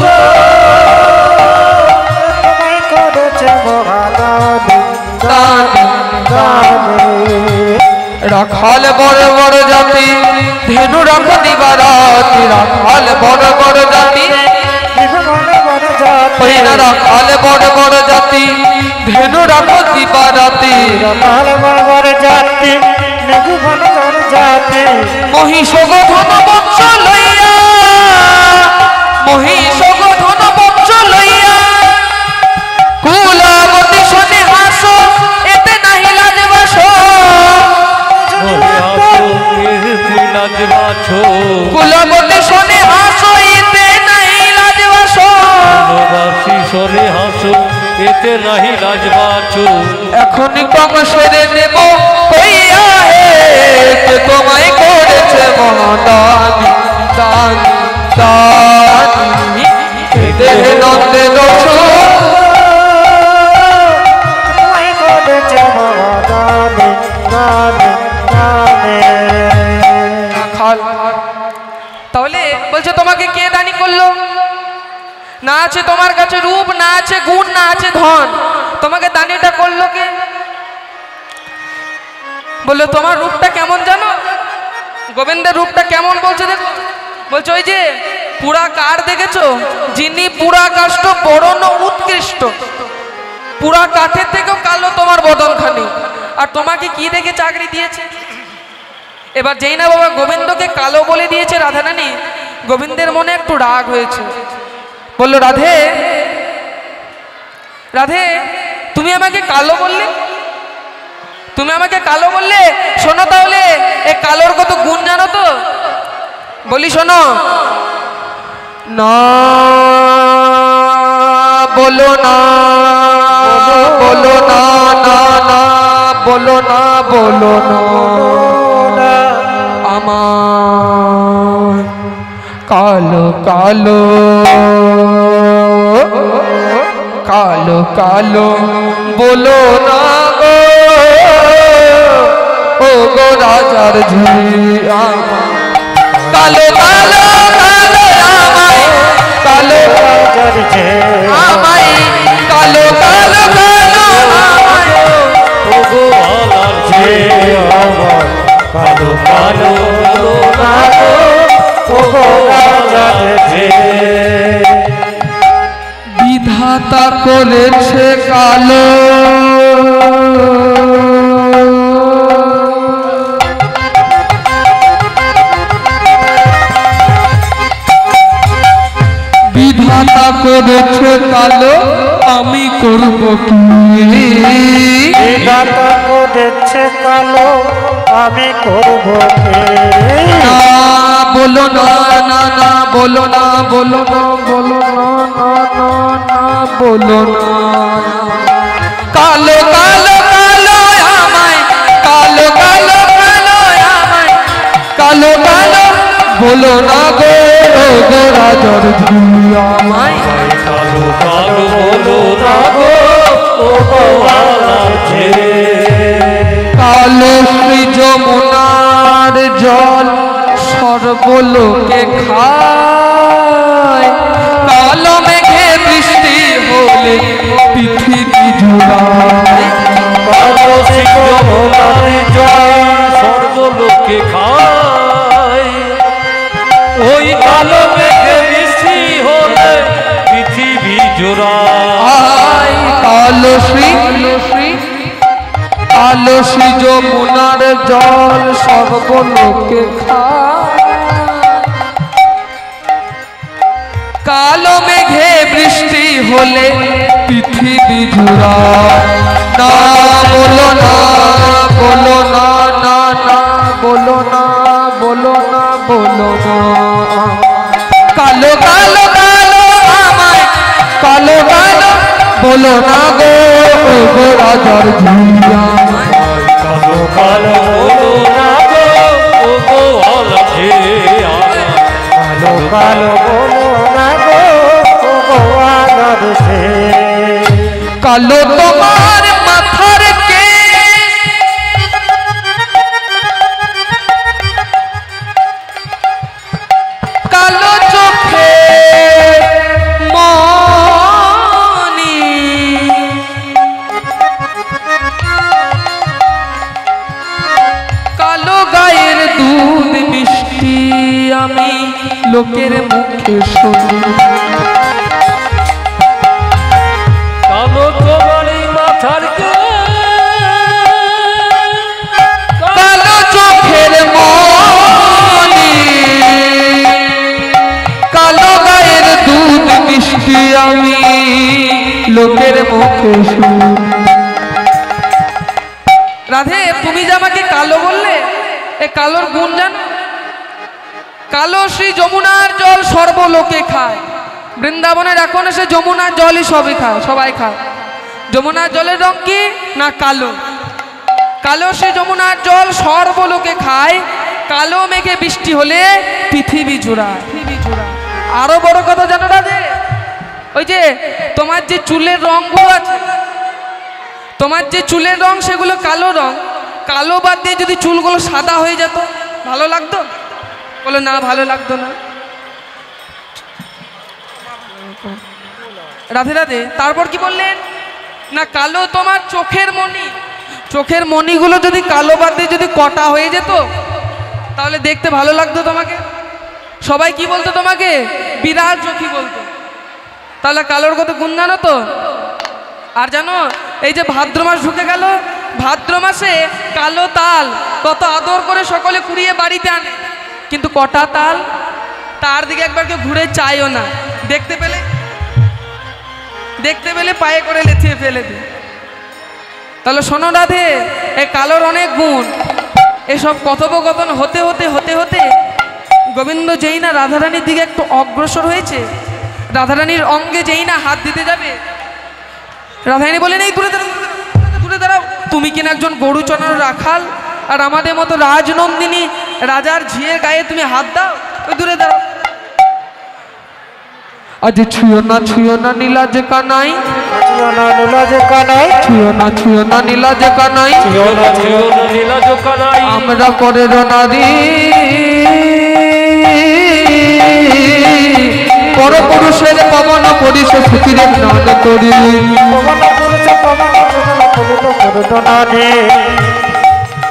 তোমায় করেছে মহাদানী দানী দানী। রাখাল বড় বড় জাতি, ধেনু রাখ দিবারাতি। রাখাল বড় বড় জাতি, ওই না রাখাল বড় বড় জাতি, ধেনু রাখ দিবারাতি। মহিষ গো ধন বংশ লইয়া, মহিষ গো ধন বংশ লইয়া, কুলাবতী শোনে হাসো, এতে নাহি লাজ বাসো। কুলাবতী শোনে হাসো, এতে নাহি লাজ বাসো। শোনে হাসো, এতে নাহি লাজ বাছো। এখনই কংসের নেব কইয়া হে, কে তোমায় করেছে মহাদানী দানী দানী। হে দেহে নন্দের সোন, তোমায় করেছে মহাদানী দানী দানী। রাখাল তাহলে বলছে তোমাকে কে দানি করলো? না আছে তোমার কাছে রূপ, না আছে গুণ, না আছে ধন, তোমাকে দানিটা করলো কে? বললো তোমার রূপটা কেমন জানো? গোবিন্দের রূপটা কেমন বলছে দেখো। বলছে ওই যে পুরা কার দেখেছো, যিনি পুরা কাষ্ঠ বরণ উৎকৃষ্ট, পুরা কাঠের থেকেও কালো তোমার বদনখানি। আর তোমাকে কি দেখে চাকরি দিয়েছে? এবার যেই না বাবা গোবিন্দকে কালো বলে দিয়েছে রাধারানী, গোবিন্দের মনে একটু রাগ হয়েছে। বলল, রাধে রাধে, তুমি আমাকে কালো বললে, তুমি আমাকে কালো বললে। শোনো তাহলে এ কালোর কত গুণ জানো তো? বলি শোনো। না বলো না, বলো না, না না বলো না, বলো না, আমার কালো কালো কালো কালো বলো না গো, ও গো রাজার ঝুলি আমার কালো কালো কালো, আমায় কালো রাজার ঝে আমায় কালো কালো কালো, আমায় ওগো আলার ঝে আমার কালো কালো কালো, ও গো রাজার ঝে বিধাতা করেছে কালো, বিধাতা করেছে কালো, আমি করব কি? বিধাতা করেছে কালো, আমি করব কে? না বলো না, না না বলো না, বলো না, বলো না, না না না বলো না, কালো কালো কালো আমায় কালো কালো কালো, আমায় কালো কালো বলো না গো, গো রাজার ঝুলি আমায় কালো কালো বলো না গো, ওগো আলার ঝে কালো শ্রী যমুনার জল সর্বলোকে খায়, কালো মেঘে বৃষ্টি হলে পৃথিবী জুড়ায়, কালো যমুনার জল সর্বলোকে খায়, ওই কালো মেঘে বৃষ্টি হলে পৃথিবী জোড়ায়। কালো শ্রী কালো শ্রী যমুনার জল সর্বলোকে খায়, কালো মেঘে বৃষ্টি হলে পৃথিবী জুড়ায়, না বলো না, বলো না, না না বলো না, বলো না, বলো না, কালো কালো কালো আমায় কালো কালো বলো না গো, গো রাজার ঝুলি আমায় কালো কালো বলো না গো, ওগো আলার ঝে কালো কালো বলো না গো, ও গো রাজার ঝে কালো তোমার মাথার কেশ, কালো চোখে মনি, কালো গায়ের দুধ মিষ্টি আমি লোকের মুখে শুনি, কালো তোমারই মাথার কালো চোখের মনি, কালো গায়ের দুধ মিষ্টি আমি লোকের মুখে শুনি। রাধে, তুমি যে আমাকে কালো বললে, এ কালোর গুণ জানো? কালো শ্রী যমুনার জল সর্বলোকে খায়, বৃন্দাবনের এখন এসে যমুনার জলই সবই খায়, সবাই খায়। যমুনার জলের রং কি না কালো, কালো সে যমুনার জল সর্বলোকে খায়, কালো মেঘে বৃষ্টি হলে পৃথিবী জোড়ায়, আরো বড় কথা জানো রাধে, ওই যে তোমার যে চুলের রংগুলো আছে, তোমার যে চুলের রং সেগুলো কালো রং, কালো বাদ দিয়ে যদি চুলগুলো সাদা হয়ে যেত ভালো লাগতো? বলো না, ভালো লাগতো না। রাধে রাধে। তারপর কি বললেন না, কালো তোমার চোখের মণি, চোখের মণিগুলো যদি কালো বাদ দিয়ে যদি কটা হয়ে যেত তাহলে দেখতে ভালো লাগতো তোমাকে? সবাই কি বলতো তোমাকে? বিরাট চোখী বলতো। তাহলে কালোর কত গুণ জানো তো? আর জানো, এই যে ভাদ্র মাস ঢুকে গেল, ভাদ্র মাসে কালো তাল কত আদর করে সকলে কুড়িয়ে বাড়িতে আনে, কিন্তু কটা তাল তার দিকে একবার কেউ ঘুরে চাইও না, দেখতে পেলে পায়ে করে লেথিয়ে ফেলে দিই। তাহলে শোনো রাধে, এই কালোর অনেক গুণ। এসব কথোপকথন হতে হতে হতে হতে গোবিন্দ যেই না রাধারানীর দিকে একটু অগ্রসর হয়েছে, রাধারানীর অঙ্গে যেই না হাত দিতে যাবে, রাধারানী বলেন এই দূরে দাঁড়াও, তুমি কিনা একজন গরু চড়ানো রাখাল, আর আমাদের মতো রাজনন্দিনী রাজার ঝিয়ের গায়ে তুমি হাত দাও, ওই দূরে দাঁড়াও। আজ ছুঁয়ো না নীলাজ কানাই, ছুঁয়ো না নীলাজ কানাই, ছুঁয়ো না নীলাজ কানাই, ছুঁয়ো না নীলাজ কানাই, আমরা করে নারী পরপুরুষের পবন পরিষ সুখীরে স্নান করি, পবন পুরুষ পবন করিল করুণ নারী,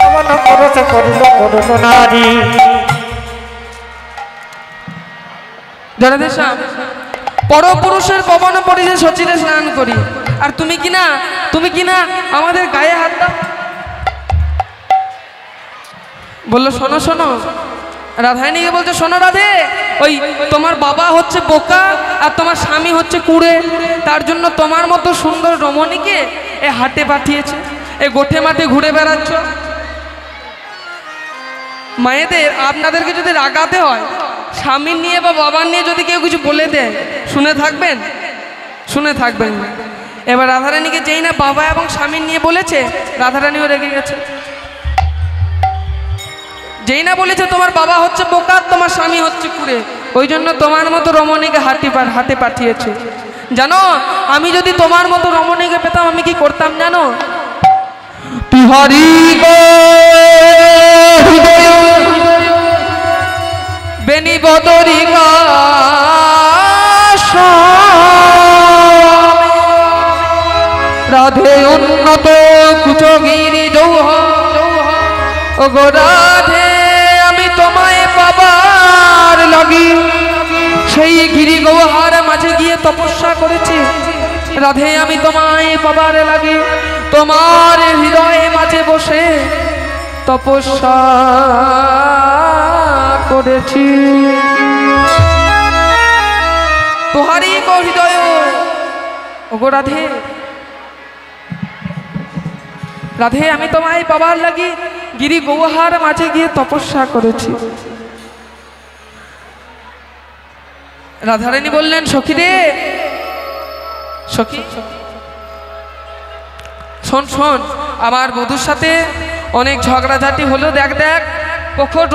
পবন পুরুষ করিল করুণ নারী। জনদেশা পরপুরুষের পবন পরিষে সচিরে স্নান করি, আর তুমি কিনা আমাদের গায়ে হাত দাও। বললো শোনো রাধারানীকে বলছে, শোনো রাধে, ওই তোমার বাবা হচ্ছে বোকা আর তোমার স্বামী হচ্ছে কুড়ে, তার জন্য তোমার মতো সুন্দর রমণীকে এ হাটে পাঠিয়েছে, এ গোঠে মাঠে ঘুরে বেড়াচ্ছ। মায়েদের আপনাদেরকে যদি রাগাতে হয়, স্বামীর নিয়ে বা বাবার নিয়ে যদি কেউ কিছু বলে দেয়, শুনে থাকবেন না। এবার রাধারানীকে যেই না বাবা এবং স্বামীর নিয়ে বলেছে, রাধারানীও রেগে গেছে। যেই না বলেছে তোমার বাবা হচ্ছে বোকা, তোমার স্বামী হচ্ছে কুড়ে, ওই জন্য তোমার মতো রমণীকে হাটে পাঠিয়েছে। জানো, আমি যদি তোমার মতো রমণীকে পেতাম আমি কি করতাম জানো? বিহারি গো বেনি বদরি রাধে উন্নত কুচগিরি জৌহ, ও গো রাধে আমি তোমায় পাবার লাগি সেই গিরি গৌহার মাঝে গিয়ে তপস্যা করেছি। রাধে আমি তোমায় পাবার লাগি তোমার হৃদয়ে মাঝে বসে তপস্যা করেছি। তোহারি গো হৃদয়, ও গো রাধে, রাধে আমি তোমায় পাবার লাগি গিরি গৌহার মাঝে গিয়ে তপস্যা করেছি। রাধারানী বললেন, সখী রে, সখী শোন, আমার বধূর সাথে অনেক ঝগড়াঝাটি হলো, দেখ প্রখর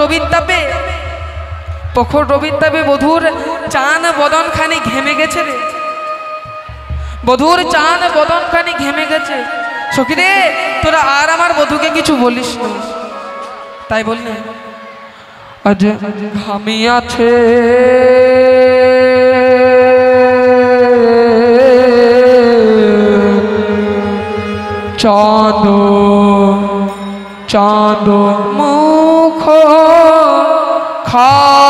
রবির তাপে বধূর চান বদন খানি ঘেমে গেছে রে, বধূর চান বদন খানি ঘেমে গেছে। সখী রে, তোরা আর আমার বধূকে কিছু বলিস না। তাই বললে আজ ঘামি আছে চাঁদ মুখ খানি,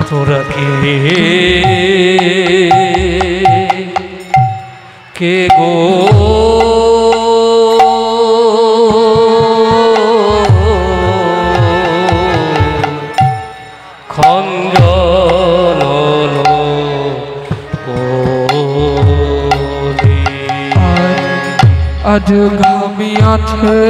তোরা কে গো খঞ্জন আজ ঘামি আছে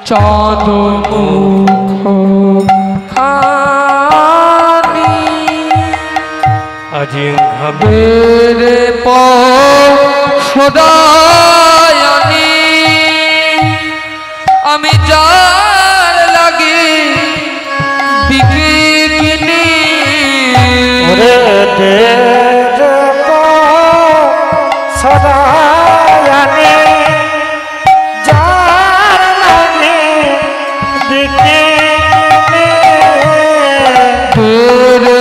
চাঁদ মুখ খানি, আজ বেরে সদায়নি আমি যার লাগে বিকিনি, ওরে দেব সদায়ানে যার নামে বিকিনি, বেরে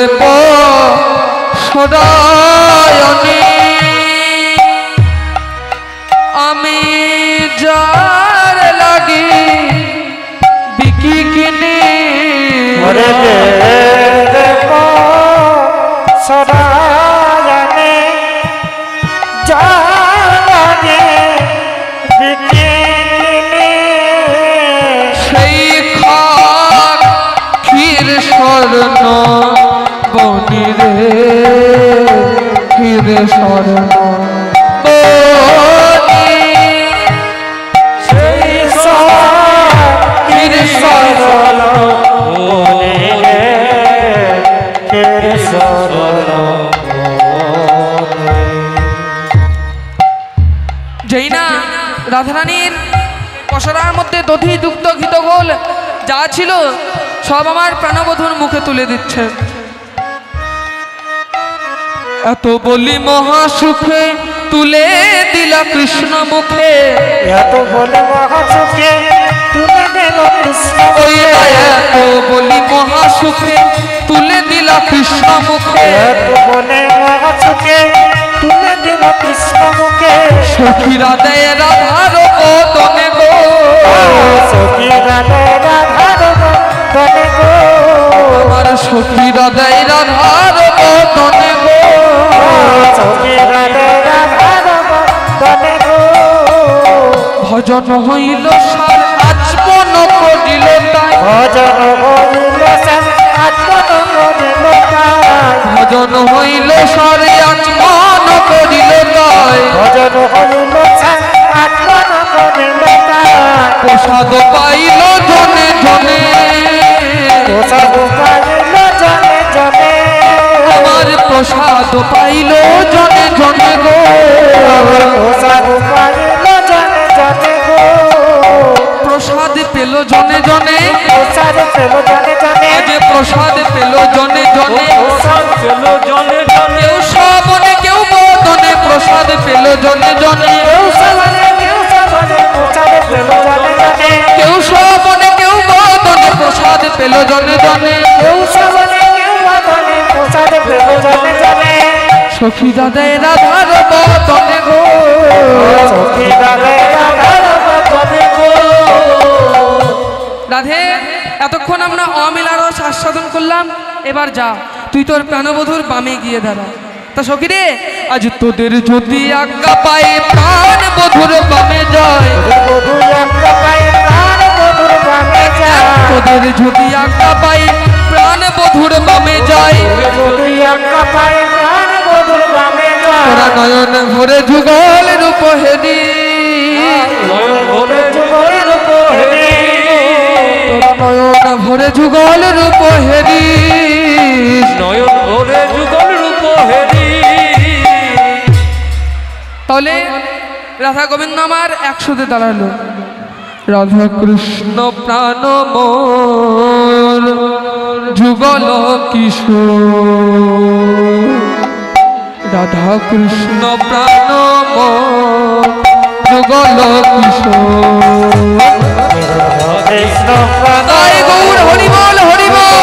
সদায়নি আমি যার লাগি শরণ বলি সেই সখীর শরণ বলে কের শরণ বলে। যেই না রাধারানীর পসরার মধ্যে দধি দুগ্ধ ঘিত গোল যা ছিল সব আমার প্রাণবধূর মুখে তুলে দিচ্ছে। এত বলি মহাসুখে তুলে দিলা কৃষ্ণ মুখে, এত বলে মহাসুখে তুলে দিল কৃষ্ণ ওই এত বলি মহাসুখে তুলে দিলা কৃষ্ণ মুখে, এত বলে মহাসুখে তুলে দিল কৃষ্ণ মুখে। সখীরা দেয় রাধার বদনে গো, সখীরা দেয় রাধার বদনে গো, আমার সখীরা দেয় রাধার বদনে গো, সখীরা দেয় রাধার বদনে গো। ভজন হইল সার আচমন করিল তাই, ভজন হইল সার আচমন করিল তাই, ভজন হইল সারে আচমন করিল তাই, ভজন হইল সার আচমন করিল তাই। প্রসাদ পাইল জনে জনে, প্রসাদ পাইল জনে জনে, আমার প্রসাদ পাইল জনে জনে গো, প্রসাদ পাইল জনে জনে গো, প্রসাদ পেল জনে জনে, প্রসাদ পেল জনে জনে, আজ প্রসাদ পেল জনে জনে, প্রসাদ পেল জনে জনে, কেউ শ্রবণে কেউ বদনে প্রসাদ পেল জনে জনে, কেউ শ্রবণে প্রসাদ পেল জনে জনে, কেউ শ্রবণে কেউ বদনে প্রসাদ পেল জনে জনে, কেউ শ্রবণে কেউ বদনে প্রসাদ পেল জনে জনে। সখী দাদাই রাধার বদনে গো, সখীরা দেয় রাধার বদনে গো। রাধে এতক্ষণ আমরা অমিলা রস আস্বাদন করলাম, এবার যা তুই তোর প্রাণবধূর বামে গিয়ে দাঁড়া। তা সখী রে, আজ তোদের যদি আজ্ঞা পায় প্রাণ বধুর বামে যায়, বধূ একটা পায়ে প্রাণ বধূর বামে যায়, তোদের যদি আজ্ঞা পায় প্রাণ বধুর বামে যায়, বধূ একটা পায়ে প্রাণ বধূর বামে তোরা যায়। নয়ন ভরে যুগল রূপ হেরি, নয়ন ভরে যুগলের উপরে, তোরা নয়ন ভরে যুগল রূপ হেরি, নয়ন ভরে যুগল রূপ হেরি। তাহলে রাধা গোবিন্দ আমার একসাথে দাঁড়ালো। রাধা কৃষ্ণ প্রাণ মোর যুগল কিশোর, রাধা কৃষ্ণ প্রাণ মোর যুগল কিশোর। কৃষ্ণ প্রাণ তাই গৌর হরিবল হরিবল,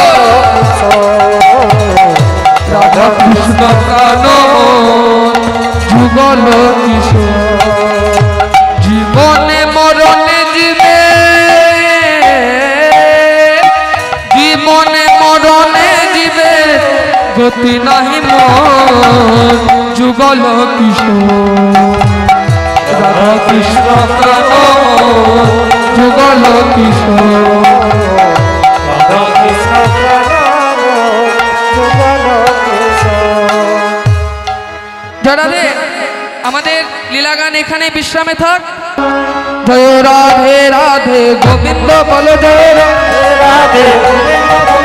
রাধা কৃষ্ণ প্রাণ মোর যুগল কিশোর। জীবনে মরণে জীবে, জীবনে মরণে জীবে গতি নাহি মোর যুগল কিশোর, রাধা কৃষ্ণ প্রাণ মোর যুগল কিশোর। কৃষ্ণ প্রাণ যুগল কিশোর। জয় আমাদের লীলাগান এখানে বিশ্রামে থাক। জয় রাধে রাধে গোবিন্দ বল জয় রাধে। রাধে গোবিন্দ বল